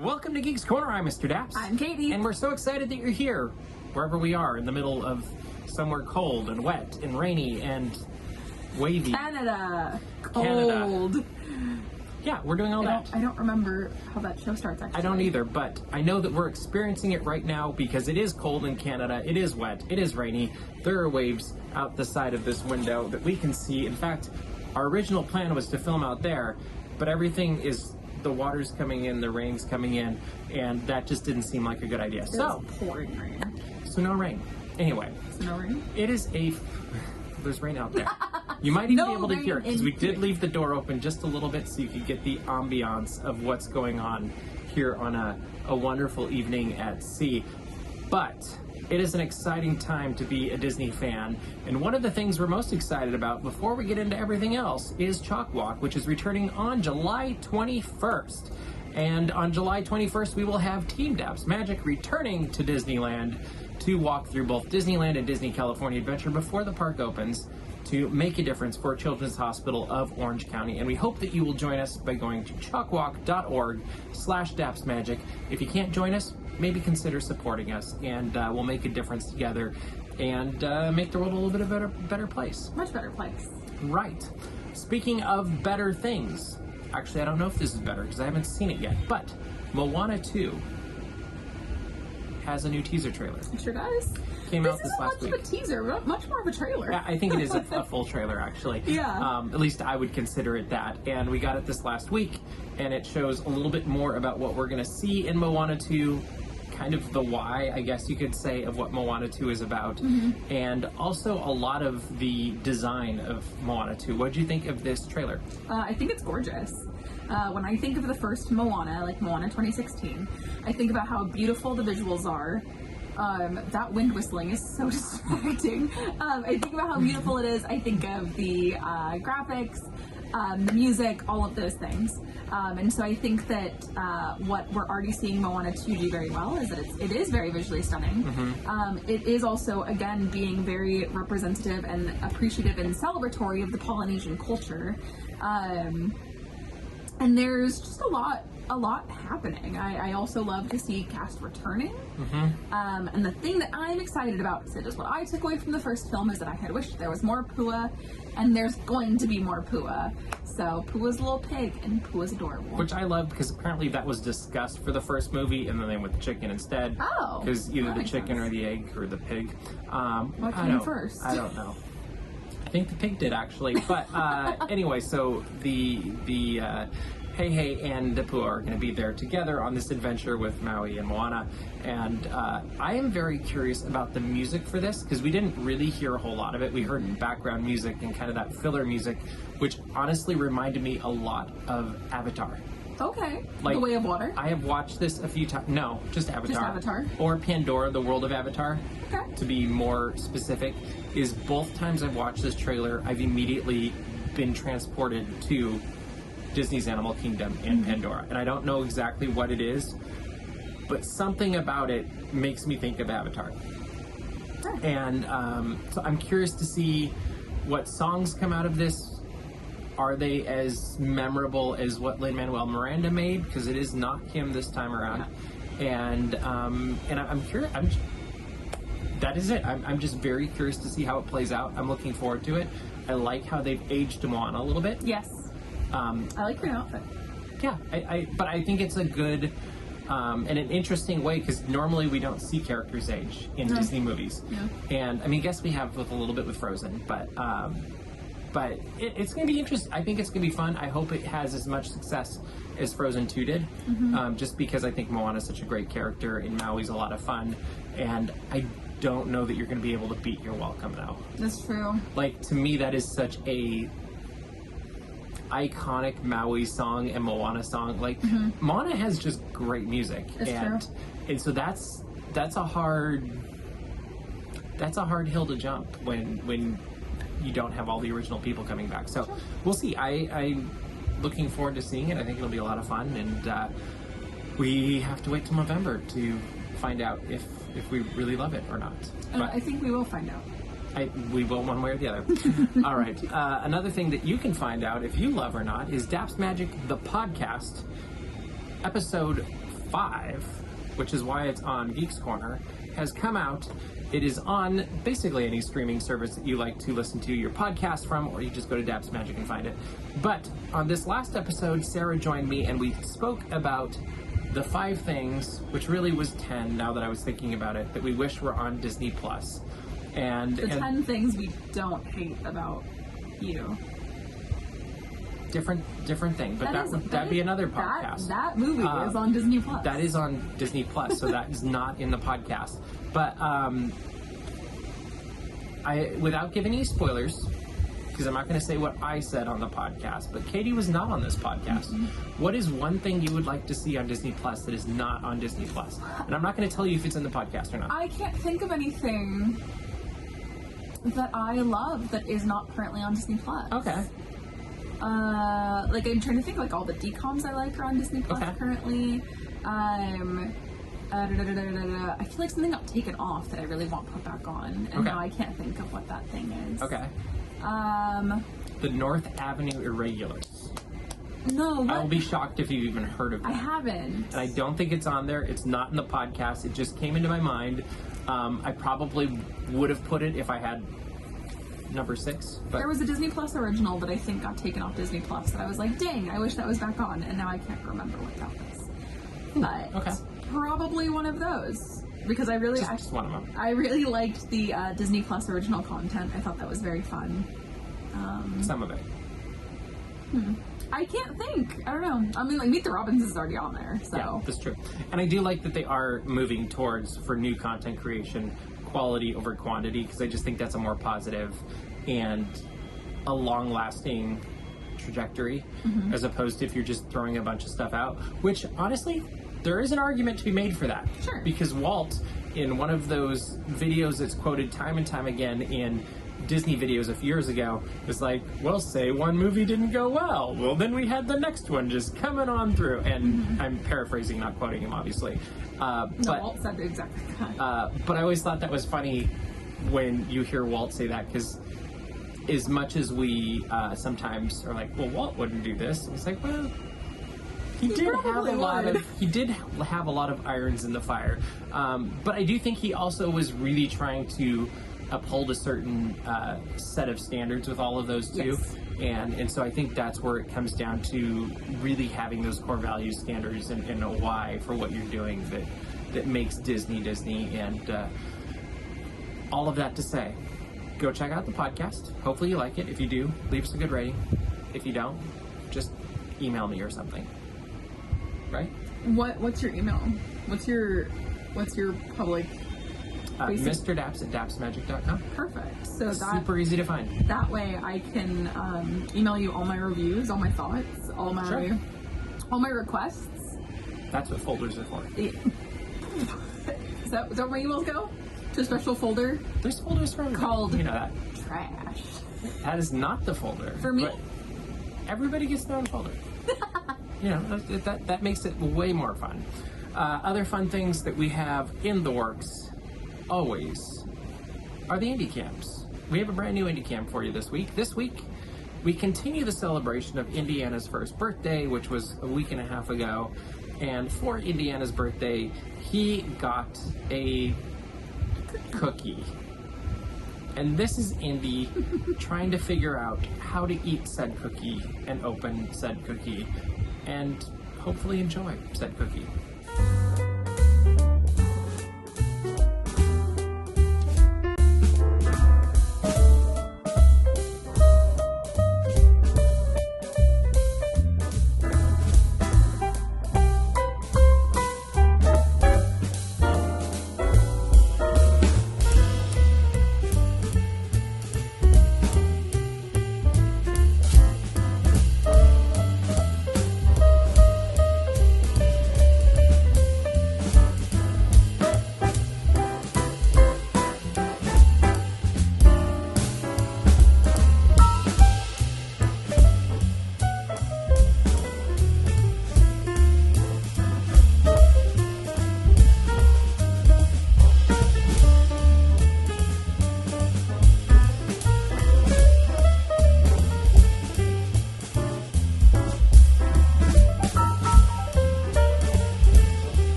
Welcome to Geeks Corner. I'm Mr. Daps. I'm Katie. And we're so excited that you're here, wherever we are, in the middle of somewhere cold and wet and rainy and wavy. Canada. Canada. Cold. Yeah, we're doing all that. I don't remember how that show starts, actually. I don't either, but I know that we're experiencing it right now because it is cold in Canada, it is wet, it is rainy. There are waves out the side of this window that we can see. In fact, our original plan was to film out there, but everything is... the water's coming in, the rain's coming in, and that just didn't seem like a good idea. So pouring rain. So no rain. Anyway. So no rain? It is a... There's rain out there. You might even be able to hear it, because we did leave the door open just a little bit so you could get the ambiance of what's going on here on a wonderful evening at sea. But it is an exciting time to be a Disney fan, and one of the things we're most excited about before we get into everything else is CHOC Walk, which is returning on July 21st. And on July 21st, we will have Team Daps Magic returning to Disneyland to walk through both Disneyland and Disney California Adventure before the park opens to make a difference for Children's Hospital of Orange County. And we hope that you will join us by going to chocwalk.org/dapsmagic. If you can't join us, maybe consider supporting us, and we'll make a difference together and make the world a little bit of a better place. Much better place. Right. Speaking of better things, actually I don't know if this is better because I haven't seen it yet, but Moana 2 has a new teaser trailer. It sure does. Came out this last week. This isn't much of a teaser, much more of a trailer. I think it is a full trailer, actually. Yeah. At least I would consider it that. And we got it this last week, and it shows a little bit more about what we're going to see in Moana 2, kind of the why, I guess you could say, of what Moana 2 is about, and also a lot of the design of Moana 2. What did you think of this trailer? I think it's gorgeous. When I think of the first Moana, like Moana 2016, I think about how beautiful the visuals are. That wind whistling is so distracting. I think about how beautiful it is. I think of the graphics, the music, all of those things. And so I think that what we're already seeing Moana 2 do very well is that it is very visually stunning. It is also, again, being very representative and appreciative and celebratory of the Polynesian culture. And there's just a lot happening. I also love to see cast returning. And the thing that I'm excited about, so just what I took away from the first film, is that I had wished there was more Pua, and there's going to be more Pua. So Pua's a little pig, and Pua's adorable. Which I love, because apparently that was discussed for the first movie, and then they went with the chicken instead. Oh. Because either the chicken or the egg or the pig. What came first? I don't know. I think the pig did, actually. But anyway, so the Hey and Pua are going to be there together on this adventure with Maui and Moana. And I am very curious about the music for this, because we didn't really hear a whole lot of it. We heard background music and kind of that filler music, which honestly reminded me a lot of Avatar. Okay. Like, The Way of Water? I have watched this a few times. No, just Avatar. Just Avatar? Or Pandora, the World of Avatar. Okay. To be more specific, is both times I've watched this trailer, I've immediately been transported to Disney's Animal Kingdom and Pandora. And I don't know exactly what it is, but something about it makes me think of Avatar. Sure. And so I'm curious to see what songs come out of this. Are they as memorable as what Lin-Manuel Miranda made? Because it is not him this time around. Yeah. And I'm curious. That is it. I'm just very curious to see how it plays out. I'm looking forward to it. I like how they've aged Moana a little bit. Yes. I like your outfit. Yeah, but I think it's a good and an interesting way, because normally we don't see characters age in Disney movies. Yeah. And I mean, I guess we have with a little bit with Frozen, but it's going to be interesting. I think it's going to be fun. I hope it has as much success as Frozen 2 did, just because I think Moana is such a great character and Maui's a lot of fun, and I don't know that you're going to be able to beat You're Welcome now. That's true. Like, to me, that is such a iconic Maui song and Moana song. Like, Moana has just great music. It's true. And so that's a hard hill to jump when you don't have all the original people coming back. So we'll see. I'm looking forward to seeing it. I think it'll be a lot of fun, and we have to wait till November to find out if we really love it or not. But I think we will find out. We will one way or the other. All right. Another thing that you can find out if you love or not is Daps Magic, the podcast, episode 5, which is why it's on Geeks Corner, has come out. It is on basically any streaming service that you like to listen to your podcast from, or you just go to Daps Magic and find it. But on this last episode, Sarah joined me and we spoke about the 5 things, which really was 10 now that I was thinking about it, that we wish were on Disney Plus. And the 10 things we don't hate about you. Different thing, but that'd be another podcast. That movie is on Disney Plus. That is on Disney Plus, so that is not in the podcast. But without giving any spoilers, because I'm not going to say what I said on the podcast, but Katie was not on this podcast. Mm-hmm. What is one thing you would like to see on Disney Plus that is not on Disney Plus? And I'm not going to tell you if it's in the podcast or not. I can't think of anything that I love that is not currently on Disney Plus. Okay. Like I'm trying to think, like all the DComs I like are on Disney Plus currently. I feel like something got taken off that I really want put back on, and now I can't think of what that thing is. Okay. The North Avenue Irregulars. No, what? I will be shocked if you've even heard of it. I haven't. And I don't think it's on there. It's not in the podcast. It just came into my mind. I probably would have put it if I had number 6. But there was a Disney Plus original that I think got taken off Disney Plus that I was like, dang, I wish that was back on, and now I can't remember what that was. But probably one of those. Because I really just one of them. I really liked the Disney Plus original content. I thought that was very fun. Some of it. I can't think. I don't know. I mean, like Meet the Robinsons is already on there, so yeah, that's true. And I do like that they are moving towards, for new content creation, quality over quantity, because I just think that's a more positive and a long-lasting trajectory, as opposed to if you're just throwing a bunch of stuff out. Which honestly, there is an argument to be made for that. Sure. Because Walt, in one of those videos that's quoted time and time again in Disney videos a few years ago, was like, well, say one movie didn't go well. Well, then we had the next one just coming on through. And I'm paraphrasing, not quoting him, obviously. But Walt said exactly that. But I always thought that was funny when you hear Walt say that, because as much as we sometimes are like, well, Walt wouldn't do this. It's like, well, he did have a lot of irons in the fire, but I do think he also was really trying to uphold a certain set of standards with all of those too. Yes. And so I think that's where it comes down to really having those core value standards and a why for what you're doing that makes Disney Disney. And all of that to say, go check out the podcast. Hopefully you like it. If you do, leave us a good rating. If you don't, just email me or something. Right? What's your email? What's your public? Mr. Daps at dapsmagic.com. Perfect. So super easy to find. That way I can email you all my reviews, all my thoughts, all my requests. That's what folders are for. Yeah. Is that where my emails go? To a special folder? There's folders for called that. Trash. That is not the folder. For me? But everybody gets their own folder. That makes it way more fun. Other fun things that we have in the works, always, are the indie camps. We have a brand new indie camp for you this week. This week, we continue the celebration of Indiana's first birthday, which was a week and a half ago. And for Indiana's birthday, he got a cookie. And this is Indy trying to figure out how to eat said cookie and open said cookie and hopefully enjoy said cookie.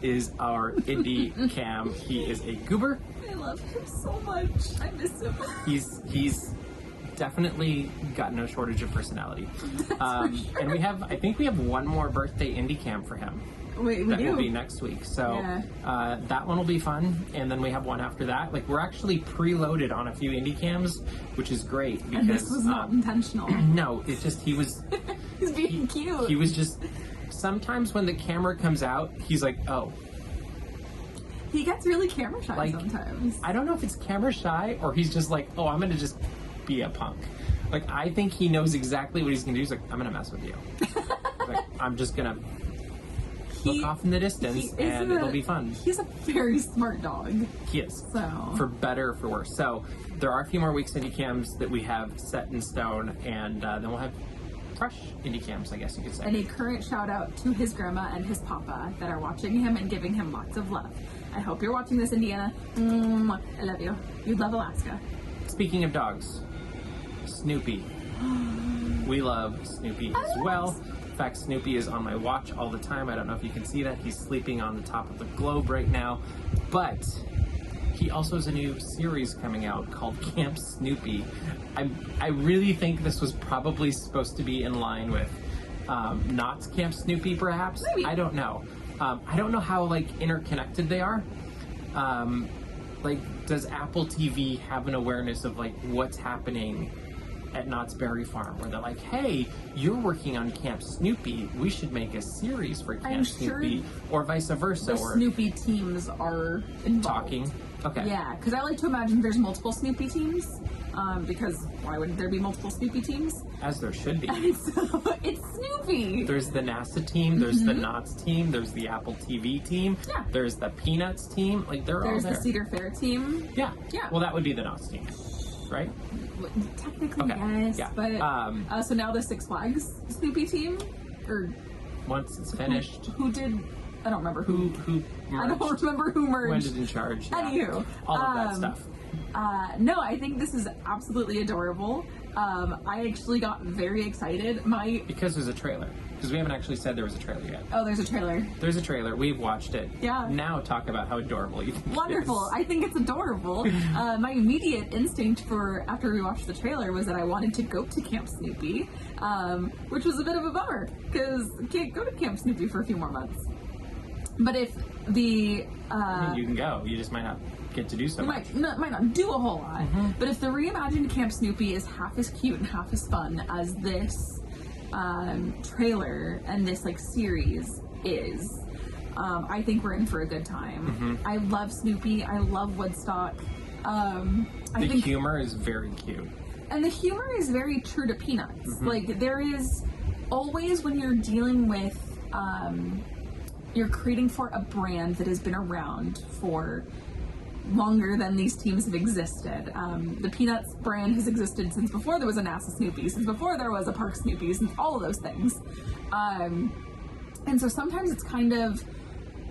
is our indie cam. He is a goober. I love him so much. I miss him. He's definitely got no shortage of personality. And I think we have one more birthday indie cam for him. Wait, that will be next week. So that one will be fun. And then we have one after that. Like, we're actually preloaded on a few indie cams, which is great. Because, and this was not intentional. No, it's just he was... He's being cute. He was just... Sometimes when the camera comes out, he's like, oh. He gets really camera shy sometimes. I don't know if it's camera shy or he's just like, oh, I'm going to just be a punk. Like, I think he knows exactly what he's going to do. He's like, I'm going to mess with you. Like, I'm just going to look off in the distance and it'll be fun. He's a very smart dog. He is. So. For better or for worse. So there are a few more weeks indie cams that we have set in stone, and then we'll have fresh indie cams, I guess you could say. And a current shout out to his grandma and his papa that are watching him and giving him lots of love. I hope you're watching this, Indiana. I love you. You'd love Alaska. Speaking of dogs, Snoopy. We love Snoopy as well. In fact, Snoopy is on my watch all the time. I don't know if you can see that. He's sleeping on the top of the globe right now. But he also has a new series coming out called Camp Snoopy. I really think this was probably supposed to be in line with Knott's Camp Snoopy, perhaps. Maybe. I don't know. I don't know how interconnected they are. Does Apple TV have an awareness of what's happening at Knott's Berry Farm, where they're like, hey, you're working on Camp Snoopy, we should make a series for Camp Snoopy, or vice versa. The Snoopy teams are involved. Talking. Okay. Yeah, because I like to imagine there's multiple Snoopy teams, because why wouldn't there be multiple Snoopy teams? As there should be. So, it's Snoopy! There's the NASA team, there's the Knott's team, there's the Apple TV team, there's the Peanuts team, they're all there. There's the Cedar Fair team. Yeah. Well, that would be the Knott's team, right? Technically, yes. Yeah. But, so now the Six Flags Snoopy team? Or... Once it's finished. Who did... I don't remember who merged. I don't remember who merged. Went in charge. Yeah. Anywho. All of that stuff. No, I think this is absolutely adorable. I actually got very excited. Because there's a trailer. Because we haven't actually said there was a trailer yet. Oh, there's a trailer. There's a trailer. We've watched it. Yeah. Now talk about how adorable you think Wonderful. it is. I think it's adorable. My immediate instinct after we watched the trailer was that I wanted to go to Camp Snoopy, which was a bit of a bummer because I can't go to Camp Snoopy for a few more months. But if the... I mean, you can go. You just might not get to do so much. Might not do a whole lot. But if the reimagined Camp Snoopy is half as cute and half as fun as this trailer and this series is, I think we're in for a good time. I love Snoopy. I love Woodstock. The humor is very cute. And the humor is very true to Peanuts. There is always, when you're dealing with... you're creating for a brand that has been around for longer than these teams have existed. The Peanuts brand has existed since before there was a NASA Snoopy, since before there was a Park Snoopy, since all of those things. And so sometimes it's kind of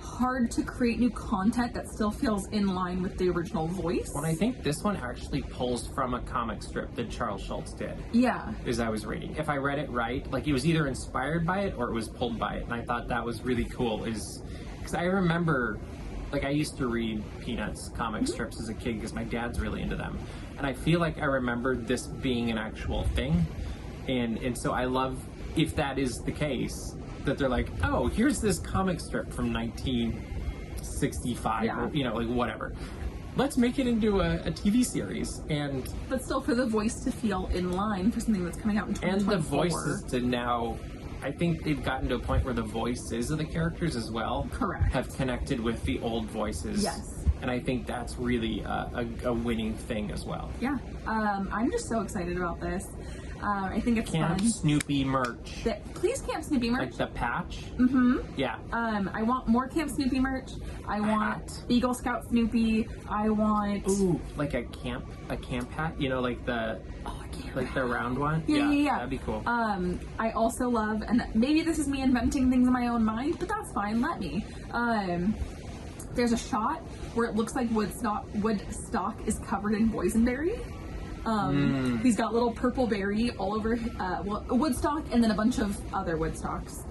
hard to create new content that still feels in line with the original voice. Well, I think this one actually pulls from a comic strip that Charles Schultz did. Yeah. As I was reading. If I read it right, it was either inspired by it or it was pulled by it. And I thought that was really cool, because I remember, I used to read Peanuts comic strips as a kid because my dad's really into them. And I feel like I remembered this being an actual thing. And so I love, if that is the case, that they're like, oh, here's this comic strip from 1965, or, whatever. Let's make it into a TV series, but still for the voice to feel in line for something that's coming out in 2024. And the voices to now, I think they've gotten to a point where the voices of the characters as well have connected with the old voices. Yes. And I think that's really a winning thing as well. Yeah. I'm just so excited about this. I think it's Camp fun. Snoopy merch. Please, Camp Snoopy merch. The patch? Yeah. I want more Camp Snoopy merch. I want Eagle Scout Snoopy. I want... Ooh, a camp hat? The... Oh, a camp hat. The round one? Yeah. That'd be cool. I also love, and maybe this is me inventing things in my own mind, but that's fine, let me. There's a shot where it looks like Woodstock is covered in boysenberry. He's got little purple berry all over, Woodstock and then a bunch of other Woodstocks.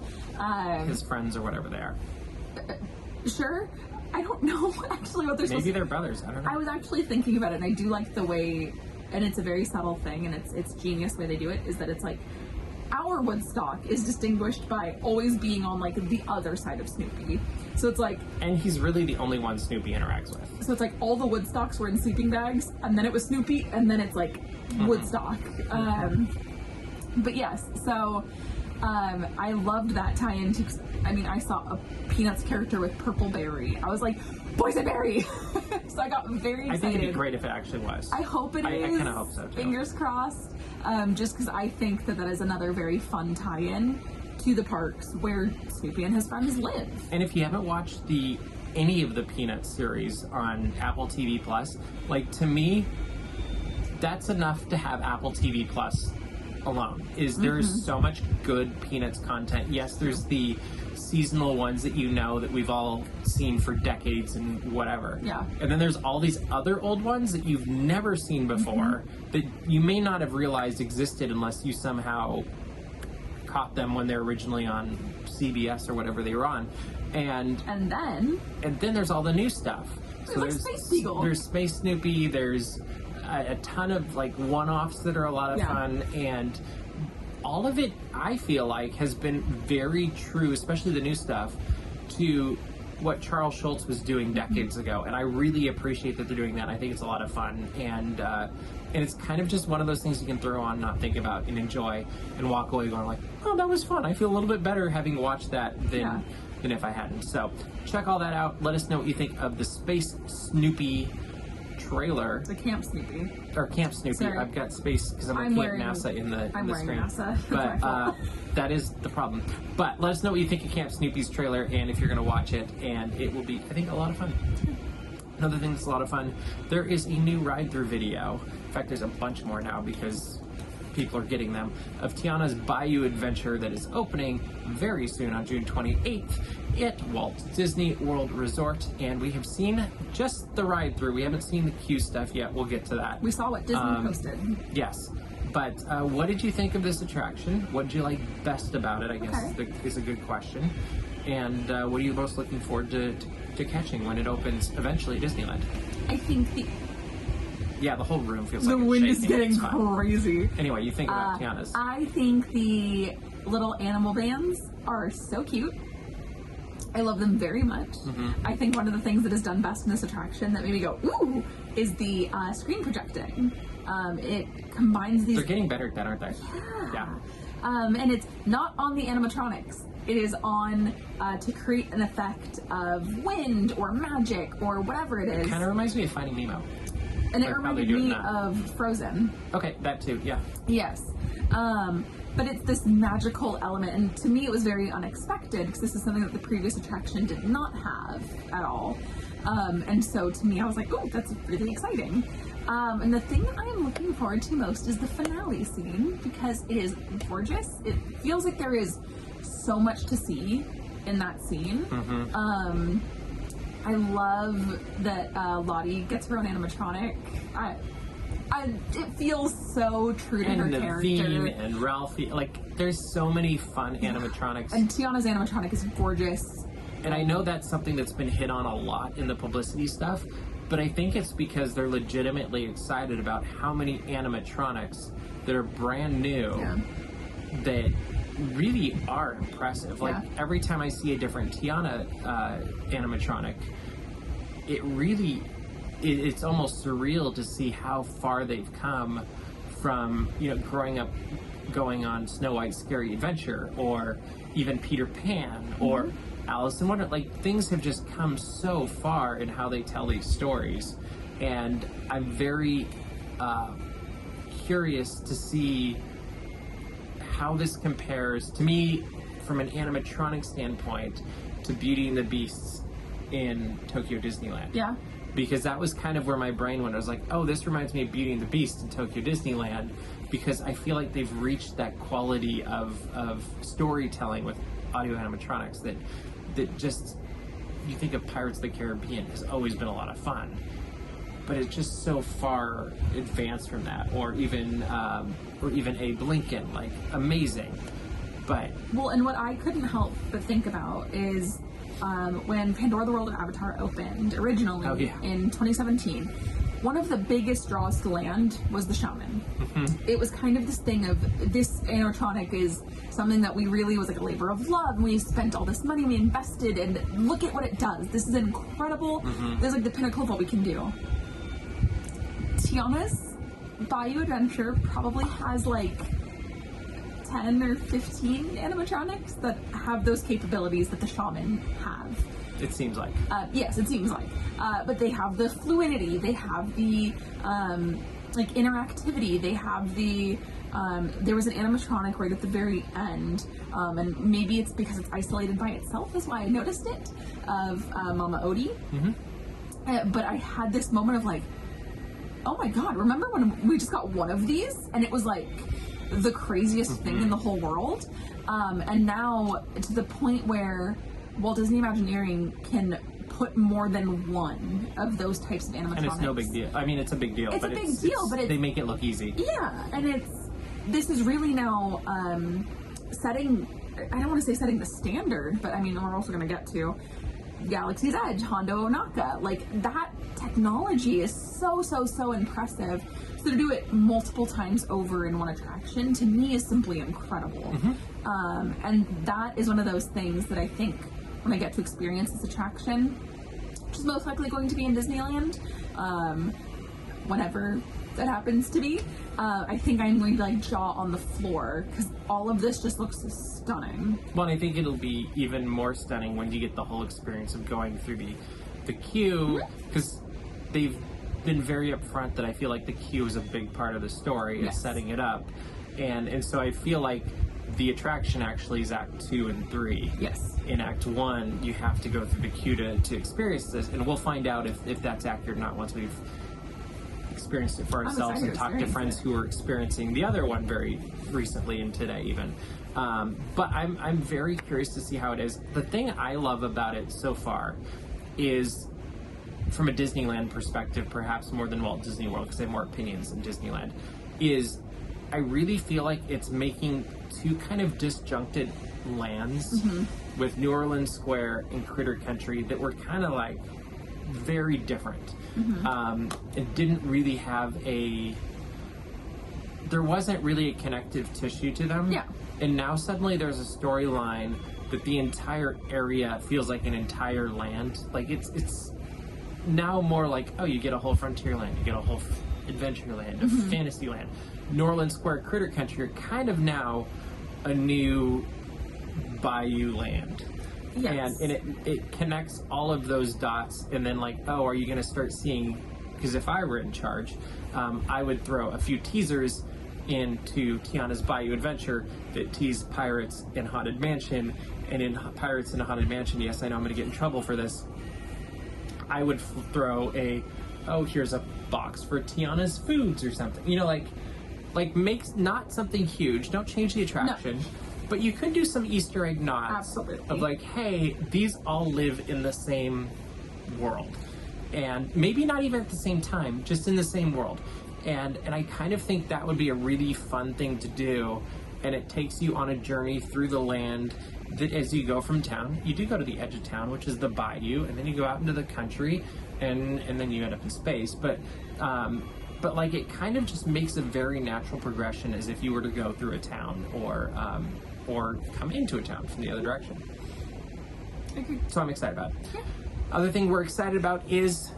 His friends or whatever they are. Sure. I don't know actually what they're supposed to. Maybe they're brothers. I don't know. I was actually thinking about it, and I do like the way, and it's a very subtle thing, and it's genius the way they do it, is that it's like, our Woodstock is distinguished by always being on like the other side of Snoopy. So it's like, and he's really the only one Snoopy interacts with. So it's like all the Woodstocks were in sleeping bags, and then it was Snoopy, and then it's like Woodstock. But yes, so I loved that tie-in to, I mean, I saw a Peanuts character with purple berry. I was like, boysenberry! So I got very excited. I think it'd be great if it actually was. I hope it is. I kind of hope so too. Fingers crossed. Just because I think that is another very fun tie-in to the parks where Snoopy and his friends live. And if you haven't watched any of the Peanuts series on Apple TV Plus, like, to me, that's enough to have Apple TV Plus alone. There's so much good Peanuts content. Yes, there's the seasonal ones that that we've all seen for decades and whatever. Yeah. And then there's all these other old ones that you've never seen before that you may not have realized existed unless you somehow caught them when they're originally on CBS or whatever they were on. And then there's all the new stuff. So there's Space Beagle. There's Space Snoopy, there's a ton of like one-offs that are a lot of fun, and all of it, I feel like, has been very true, especially the new stuff, to what Charles Schulz was doing decades ago. And I really appreciate that they're doing that. I think it's a lot of fun. And it's kind of just one of those things you can throw on, not think about, and enjoy, and walk away going like, oh, that was fun. I feel a little bit better having watched that than if I hadn't. So check all that out. Let us know what you think of the Space Snoopy trailer. The Camp Snoopy. Or Camp Snoopy. Sorry. I've got space because I'm looking at NASA in the I'm wearing screen. NASA. But that is the problem. But let us know what you think of Camp Snoopy's trailer and if you're going to watch it. And it will be, I think, a lot of fun. Another thing that's a lot of fun, there is a new ride-through video. In fact, there's a bunch more now because people are getting them, of Tiana's Bayou adventure that is opening very soon on June 28th at Walt Disney World Resort. And we have seen just the ride-through. We haven't seen the queue stuff yet. We'll get to that. We saw what Disney posted. Yes. But what did you think of this attraction? What did you like best about it, I guess, is a good question. And what are you most looking forward to catching when it opens eventually at Disneyland? I think the whole room feels like the it's wind shaking. is getting crazy. Anyway, you think about Tiana's. I think the little animal bands are so cute. I love them very much. I think one of the things that is done best in this attraction that made me go, ooh, is the screen projecting. It combines these... They're getting better at that, aren't they? Yeah. And it's not on the animatronics. It is on to create an effect of wind or magic or whatever it is. It kind of reminds me of Finding Nemo. And it reminded me of Frozen. Okay, that too, yeah. Yes. But it's this magical element, and to me it was very unexpected because this is something that the previous attraction did not have at all. And so to me I was like, oh, that's really exciting. And the thing that I am looking forward to most is the finale scene because it is gorgeous. It feels like there is so much to see in that scene. I love that Lottie gets her own animatronic. It feels so true to her character. And and Ralphie, like, there's so many fun animatronics. And Tiana's animatronic is gorgeous. And I know that's something that's been hit on a lot in the publicity stuff, but I think it's because they're legitimately excited about how many animatronics that are brand new that really are impressive. Like, every time I see a different Tiana animatronic, it's almost surreal to see how far they've come from, growing up going on Snow White's Scary Adventure, or even Peter Pan, or Alice in Wonderland. Like, things have just come so far in how they tell these stories, and I'm very curious to see how this compares, to me, from an animatronic standpoint, to Beauty and the Beast in Tokyo Disneyland. Yeah. Because that was kind of where my brain went. I was like, oh, this reminds me of Beauty and the Beast in Tokyo Disneyland, because I feel like they've reached that quality of storytelling with audio animatronics that just, you think of Pirates of the Caribbean has always been a lot of fun, but it's just so far advanced from that, or even Abe Lincoln, like, amazing. But well, and what I couldn't help but think about is when Pandora the World of Avatar opened originally in 2017, one of the biggest draws to land was the shaman. It was kind of this thing of, this animatronic is something that we really was like a labor of love, and we spent all this money, we invested, and look at what it does. This is incredible. This is like the pinnacle of what we can do. Tiana's Bayou Adventure probably has like 10 or 15 animatronics that have those capabilities that the shaman have. It seems like. Yes, it seems like. But they have the fluidity, they have the like interactivity, they have the there was an animatronic right at the very end, and maybe it's because it's isolated by itself is why I noticed it, of Mama Odie. But I had this moment of like, oh my god, remember when we just got one of these and it was like the craziest thing in the whole world? And now to the point where Walt Disney Imagineering can put more than one of those types of animatronics. And it's no big deal. I mean, it's a big deal. It's a big deal, but they make it look easy. Yeah, and this is really now setting, I don't want to say setting the standard, but I mean, we're also going to get to Galaxy's Edge, Hondo Onaka. Like, that technology is so impressive. So to do it multiple times over in one attraction, to me, is simply incredible. And that is one of those things that I think when I get to experience this attraction, which is most likely going to be in Disneyland, whenever that happens to be, I think I'm going to like jaw on the floor because all of this just looks stunning. Well, I think it'll be even more stunning when you get the whole experience of going through the queue, because they've been very upfront that I feel like the queue is a big part of the story and setting it up, and so I feel like the attraction actually is Act 2 and 3. Yes. In Act 1, you have to go through the queue to experience this, and we'll find out if that's accurate or not once we've experienced it for ourselves and talked to friends who are experiencing the other one very recently and today even. But I'm very curious to see how it is. The thing I love about it so far is, from a Disneyland perspective, perhaps more than Walt Disney World, because I have more opinions than Disneyland, is I really feel like it's making two kind of disjuncted lands with New Orleans Square and Critter Country that were kind of like very different. It didn't really have there wasn't really a connective tissue to them. Yeah. And now suddenly there's a storyline that the entire area feels like an entire land. Like it's now more like, oh, you get a whole Frontierland, you get a whole Adventureland, a Fantasyland. New Orleans Square, Critter Country are kind of now a new Bayou land. Yes. And it connects all of those dots, and then like, oh, are you going to start seeing, because if I were in charge, I would throw a few teasers into Tiana's Bayou Adventure that tease Pirates in Haunted Mansion, and in Pirates in a Haunted Mansion, yes, I know I'm going to get in trouble for this, I would throw here's a box for Tiana's Foods or something. You know, like make not something huge, don't change the attraction. No. But you could do some Easter egg nods of like, hey, these all live in the same world. And maybe not even at the same time, just in the same world. And I kind of think that would be a really fun thing to do. And it takes you on a journey through the land that as you go from town, you do go to the edge of town, which is the Bayou, and then you go out into the country, and then you end up in space. But like it kind of just makes a very natural progression as if you were to go through a town or come into a town from the other direction. So I'm excited about it. Yeah. Other thing we're excited about is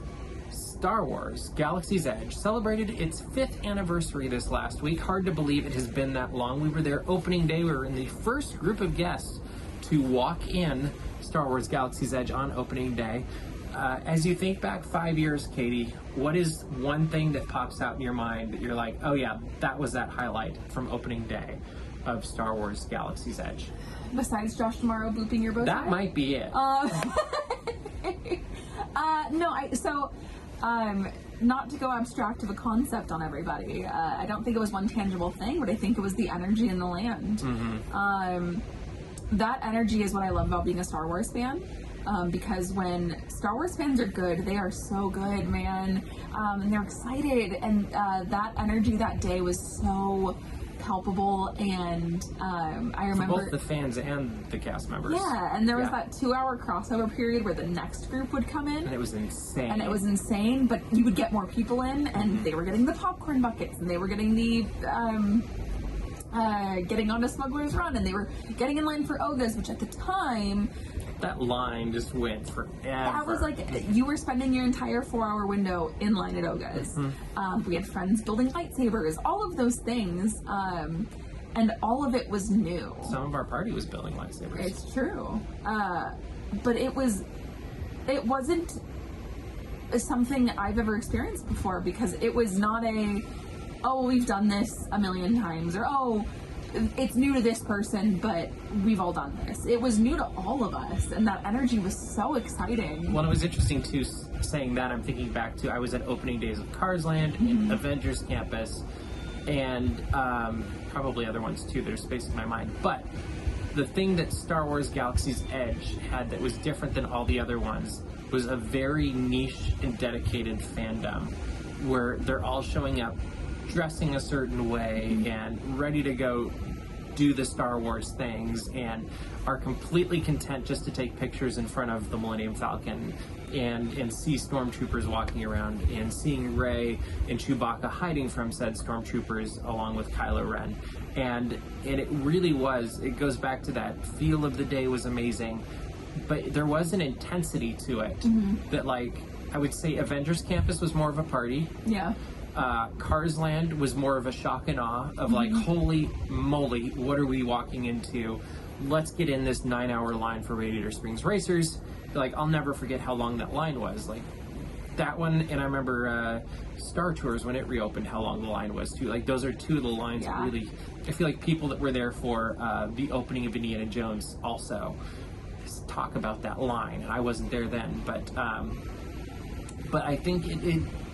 Star Wars Galaxy's Edge celebrated its 5th anniversary this last week. Hard to believe it has been that long. We were there opening day. We were in the first group of guests to walk in Star Wars Galaxy's Edge on opening day. As you think back 5 years, Katie, what is one thing that pops out in your mind that you're like, oh yeah, that was that highlight from opening day of Star Wars Galaxy's Edge? Besides Josh Tomorrow booping your bow tie? That might be it. Not to go abstract of a concept on everybody, I don't think it was one tangible thing, but I think it was the energy in the land. That energy is what I love about being a Star Wars fan. Because when Star Wars fans are good, they are so good, man. And they're excited. And that energy that day was so palpable, and I remember for both the fans and the cast members. Yeah, and there was that 2-hour crossover period where the next group would come in, and it was insane. But you would get more people in, and they were getting the popcorn buckets, and they were getting the getting onto Smuggler's Run, and they were getting in line for Ogas, which at the time, that line just went forever. That was like, you were spending your entire 4-hour window in line at Oga's. We had friends building lightsabers, all of those things, and all of it was new. Some of our party was building lightsabers. It's true. But it wasn't something I've ever experienced before, because it was not we've done this a million times, or it's new to this person, but we've all done this. It was new to all of us, and that energy was so exciting. Well, it was interesting too, saying that. I'm thinking back to, I was at opening days of Cars Land, in Avengers Campus, and probably other ones too that are spacing my mind. But the thing that Star Wars Galaxy's Edge had that was different than all the other ones was a very niche and dedicated fandom, where they're all showing up dressing a certain way and ready to go do the Star Wars things, and are completely content just to take pictures in front of the Millennium Falcon and see stormtroopers walking around, and seeing Rey and Chewbacca hiding from said stormtroopers along with Kylo Ren. And it really was, it goes back to that feel of the day was amazing, but there was an intensity to it that, like, I would say Avengers Campus was more of a party. Yeah. Cars Land was more of a shock and awe of like, holy moly, what are we walking into? Let's get in this 9-hour line for Radiator Springs Racers. Like, I'll never forget how long that line was. Like, that one, and I remember Star Tours, when it reopened, how long the line was too. Like, those are two of the lines that really, I feel like people that were there for the opening of Indiana Jones also talk about that line, and I wasn't there then, but I think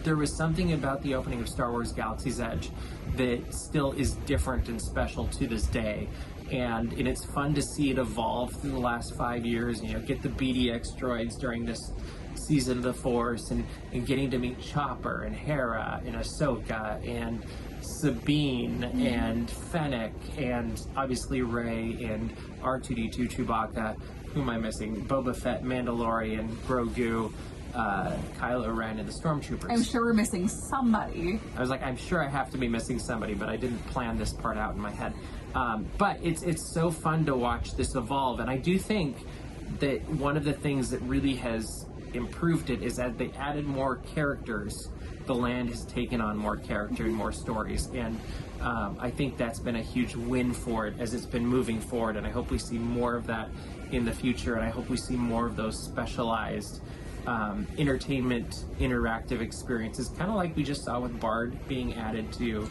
there was something about the opening of Star Wars Galaxy's Edge that still is different and special to this day. And it's fun to see it evolve through the last 5 years, get the BDX droids during this season of the Force, and getting to meet Chopper and Hera and Ahsoka and Sabine and Fennec, and obviously Rey and R2-D2, Chewbacca, who am I missing? Boba Fett, Mandalorian, Grogu, Kylo Ren, and the Stormtroopers. I'm sure we're missing somebody. I was like, I'm sure I have to be missing somebody, but I didn't plan this part out in my head. But it's so fun to watch this evolve, and I do think that one of the things that really has improved it is that they added more characters. The land has taken on more character and more stories, and I think that's been a huge win for it as it's been moving forward, and I hope we see more of that in the future, and I hope we see more of those specialized entertainment interactive experiences, kind of like we just saw with Bard being added to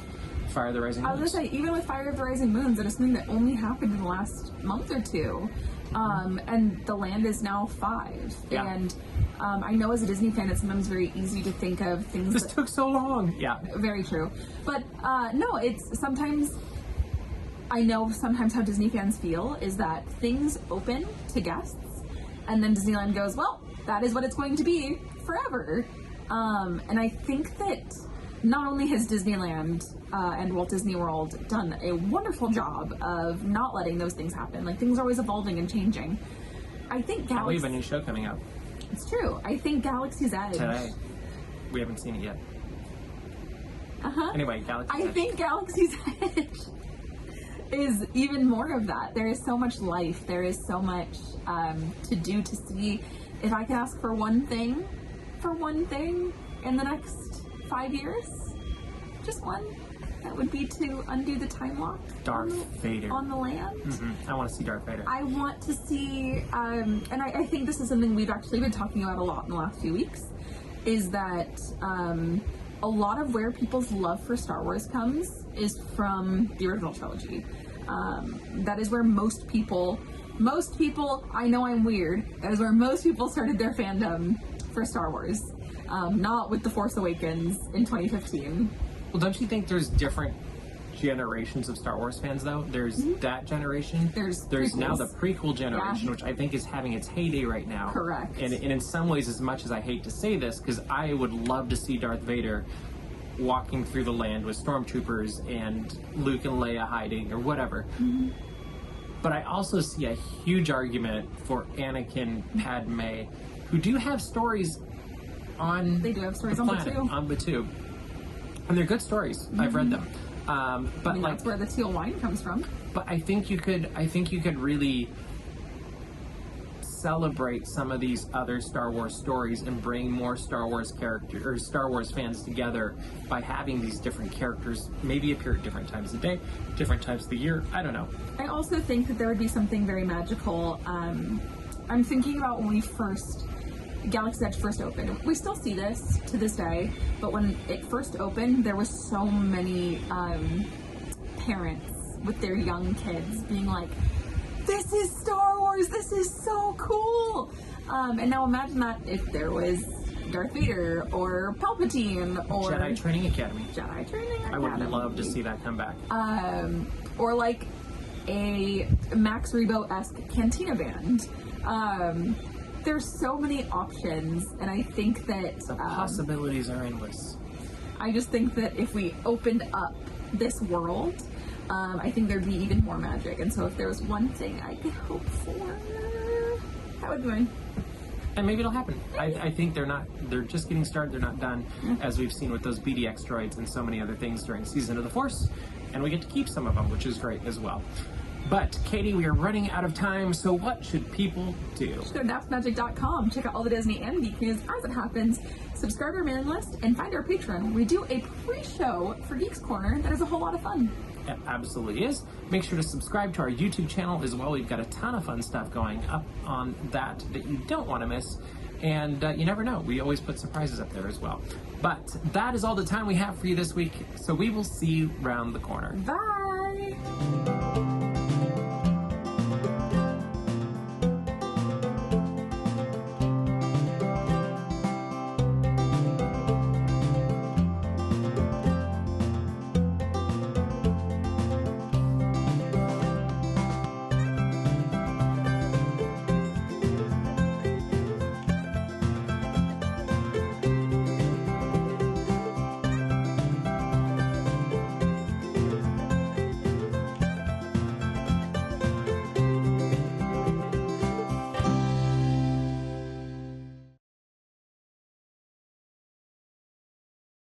Fire of the Rising Moons. I was going to say, even with Fire of the Rising Moons, it is something that only happened in the last month or two. And the land is now 5. Yeah. And I know as a Disney fan, it's sometimes very easy to think of things This took so long. Yeah. Very true. But no, it's sometimes, I know sometimes how Disney fans feel is that things open to guests, and then Disneyland goes, well, that is what it's going to be forever. And I think that not only has Disneyland and Walt Disney World done a wonderful job of not letting those things happen. Like, things are always evolving and changing. I think We have a new show coming out. It's true. I think Galaxy's Edge. Today. We haven't seen it yet. Anyway, Galaxy's Edge. I think Galaxy's Edge is even more of that. There is so much life. There is so much to do, to see. If I could ask for one thing in the next 5 years, just one, that would be to undo the time lock. Darth Vader. On the land. I want to see Darth Vader. I want to see, and I think this is something we've actually been talking about a lot in the last few weeks, is that a lot of where people's love for Star Wars comes is from the original trilogy. That is where most people, I know I'm weird, that is where most people started their fandom for Star Wars. Not with The Force Awakens in 2015. Well, don't you think there's different generations of Star Wars fans, though? There's that generation. There's now the prequel generation, which I think is having its heyday right now. Correct. And in some ways, as much as I hate to say this, because I would love to see Darth Vader walking through the land with stormtroopers and Luke and Leia hiding or whatever. Mm-hmm. But I also see a huge argument for Anakin, Padme, who do have stories on They do have stories the on planet, Batuu. on Batuu. And they're good stories. I've read them. But I mean, like, that's where the teal wine comes from. but I think you could really celebrate some of these other Star Wars stories and bring more Star Wars characters or Star Wars fans together by having these different characters maybe appear at different times of the day, different times of the year. I don't know. I also think that there would be something very magical. I'm thinking about when Galaxy's Edge first opened. We still see this to this day, but when it first opened, there was so many parents with their young kids being like, "This is Star Wars! This is so cool!" And now imagine that if there was Darth Vader or Palpatine or Jedi Training Academy. Jedi Training Academy. I would love to see that come back. Or like a Max Rebo-esque Cantina band. There's so many options, and I think that The possibilities are endless. I just think that if we opened up this world, I think there'd be even more magic. And so if there was one thing I could hope for, that would be mine. And maybe it'll happen. I think they're just getting started, they're not done, as we've seen with those BDX droids and so many other things during Season of the Force, and we get to keep some of them, which is great as well. But, Katie, we are running out of time, so what should people do? Just go to dapsmagic.com, check out all the Disney and Geek news as it happens, subscribe to our mailing list, and find our Patreon. We do a pre-show for Geeks Corner that is a whole lot of fun. It absolutely is. Make sure to subscribe to our YouTube channel as well. We've got a ton of fun stuff going up on that you don't want to miss. And you never know, we always put surprises up there as well. But that is all the time we have for you this week, so we will see you around the corner. Bye!